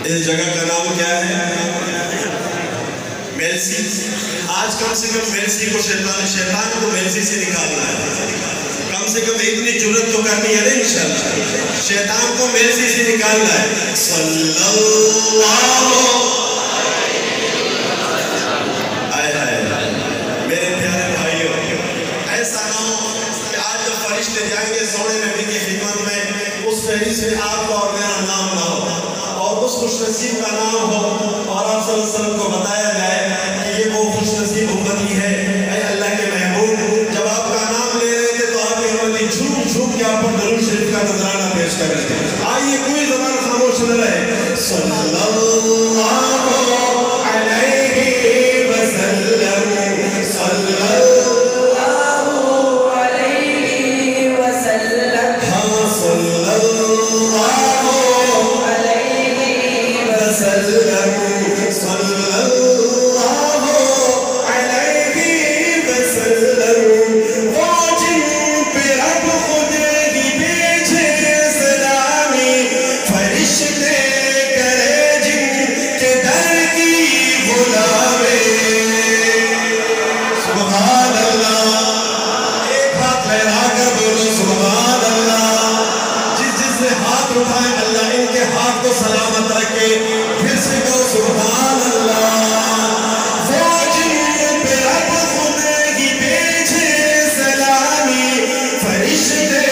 اس جگہ کا نام کیا ہے؟ میلسی. آج کم سے کم میلسی کو شیطان کو میلسی سے نکالنا ہے. کم سے کم اتنی جرت تو کرنی ہے نا انشاءاللہ. شیطان کو میلسی سے نکالنا ہے. صلی اللہ میرے پیارے بھائیوں، ایسا نہ ہو کہ آج جب فرشتے جائیں گے سونے نبی کی خدمت میں اس فہرست میں آپ کا اور میرا نام نہ ہو اور اس خوش نصیب کا نام ہو اور آپ صلی اللہ علیہ وسلم کو بتایا جائے کہ یہ وہ خوش نصیب امتی ہے. اے اللہ کے محبوب، جب آپ کا نام لے رہے تھے تو آپ کی امتی جھوم جھوم کے آپ پر درود شریف کا نذرانہ پیش کر رہے تھے. آئیے کوئی زبان خاموش نہ رہے. صلی اللہ علیہ وسلم. صلی اللہ علیہ وسلم. ہاں صلی اللہ علیہ وسلم. صلی اللہ علیہ وسلم. وہ جن پہ رب خود ہی بھیجے سلامی، فرشتے کرے جن کے در کی غلامی. سبحان اللہ. ایک ہاتھ لہرا کر بولو سبحان اللہ. جس نے ہاتھ اٹھائے اللہ ان کے ہاتھ کو سلامت رکھے. پھر سے کہو سبحان اللہ. وہ جن پہ رب خود ہی بھیجے سلامی، فرشتے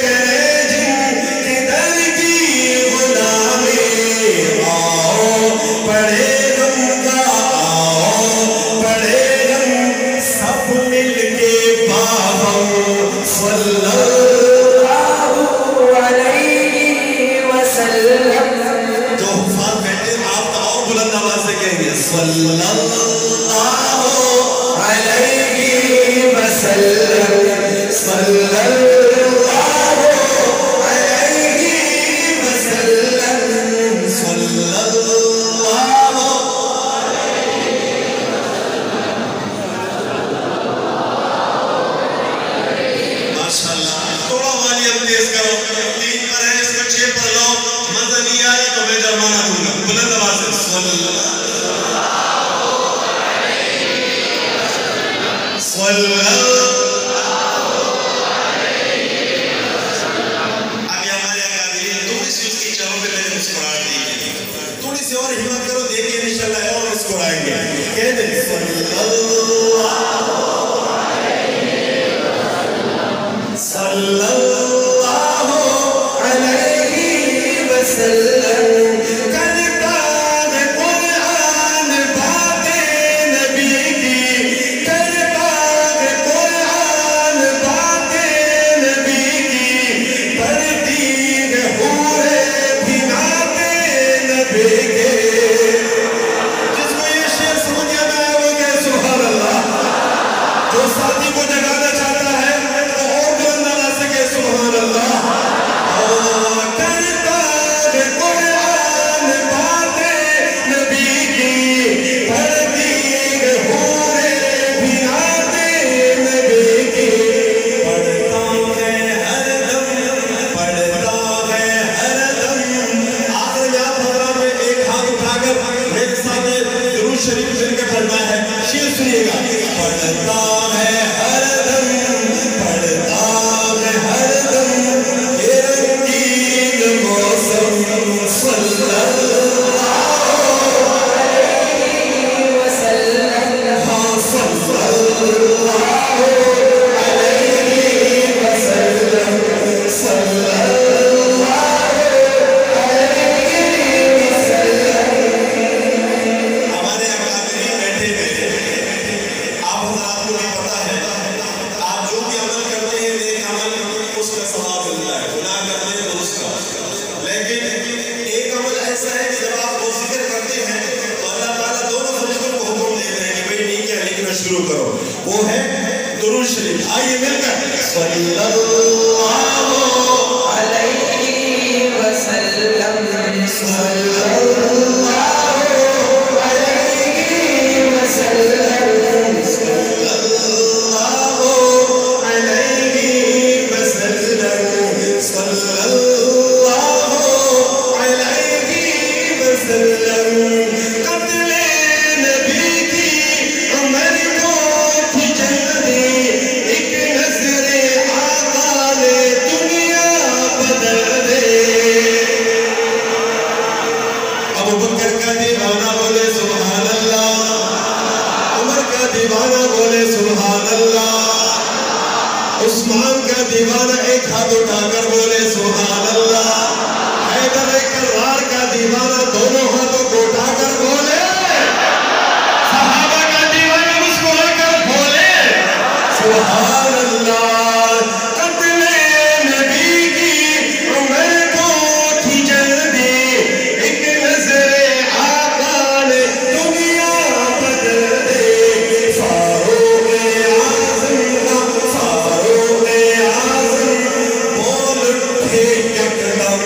کرے جن کے در کی غلامی. آؤ پڑھے غم کا، آؤ پڑھے غم سب مل کے باہم. صلی اللہ علیہ وسلم. جو حفاظ بیٹھے آپ اور بلند آواز سے کہیں گے صلی اللہ علیہ وسلم. صلی اللہ علیہ وسلم. صلی اللہ ماشاءاللہ. تھوڑا والیوم تیز کرو. 3 پر ہے، اس کو 6 پر لاؤ. مزہ نہیں آئی تو میں جرمانہ دوں گا. بلند آواز سے صلی اللہ صلی اللہ. ابھی ہمارے اکابرین تھوڑی سی اس کی چہروں پہ میں نے مسکراہٹ دیکھی. تھوڑی سی اور ہمت کرو، دیکھیں انشاءاللہ اور مسکرائیں گے. کہہ دیں صلی اللہ صلی اللہ علیہ وسلم. کرتا ہے قرآن باتیں نبی کی، کرتا ہے قرآن پڑھتا ہے ہر دم، پڑھتا ہے ہر دم یہ رنگین موسم صلی اللہ علیہ وسلم، ہاں صلی اللہ علیہ وسلم، صلی اللہ علیہ وسلم۔ ہمارے اکابرین بیٹھے ہوئے، آپ حضرات کو بھی پتا ہے، آپ جو بھی عمل کرتے ہیں نیک عمل اس کا ثواب ملتا ہے، گناہ کرتے ہیں تو اس کا، لیکن ایک عمل ایسا ہے کہ جب آپ وہ ذکر کرتے ہیں تو اللہ تعالیٰ دونوں فرشتوں کو حکم دیتے ہیں کہ بھئی نیکیاں لکھنا شروع کرو، وہ ہے درود شریف۔ آئیے مل کر صلی اللہ علیہ وسلم، صلی اللہ علیہ وسلم، صلی اللہ علیہ وسلم، صلی اللہ علیہ وسلم۔ قتل نبی کی عمر کو تھی جلدی، ایک نظر آقا نے دنیا بدل دے۔ ابو بکر کا دیوانہ بولے سبحان اللہ، عمر کا دیوانہ بولے سبحان اللہ، عثمان کا دیوانہ ایک ہاتھ اٹھا کر بولے سبحان اللہ، حیدر کرار کا دیوانہ دونوں ہاتھوں کو اٹھا کر بولے، صحابہ کا دیوانہ مسکرا کر بولے سبحان اللہ۔ قتل نبی کی عمر کو تھی جلدی، ایک نظر آقا نے دنیا بدل دے۔ فاروق اعظم کا، فاروق اعظم بول اٹھے یکدم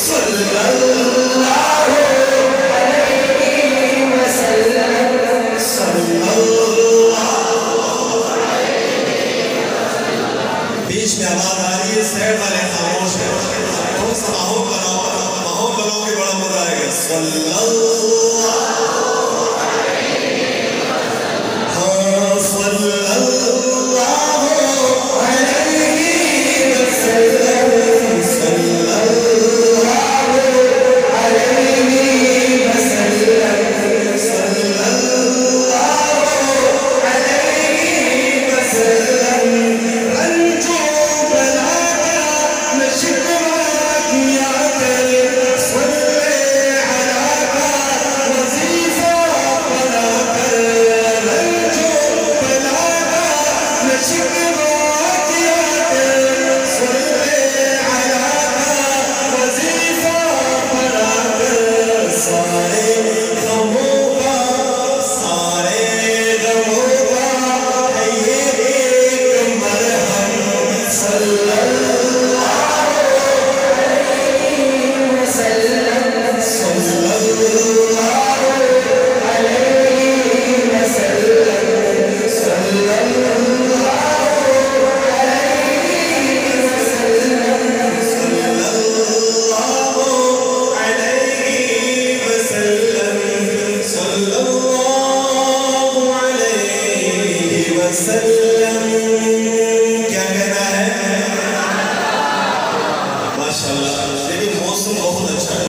صلی اللہ علیہ وسلم، صلی اللہ۔ بیچ میں آواز آ رہی ہے، سیڈ والے خاموش ہے، تھوڑا سا ماحول بناؤ کہ بڑا مزہ آئے گا۔ صلی اللہ، ہاں صلی اللہ علیہ وسلم، صلی اللہ علیہ وسلم، صلی اللہ علیہ وسلم۔ رنجو بلا کا نہ شکوہ کیا کر، صلی علی کا وظیفہ پڑھا کر، رنجو بلا کا نہ شکوہ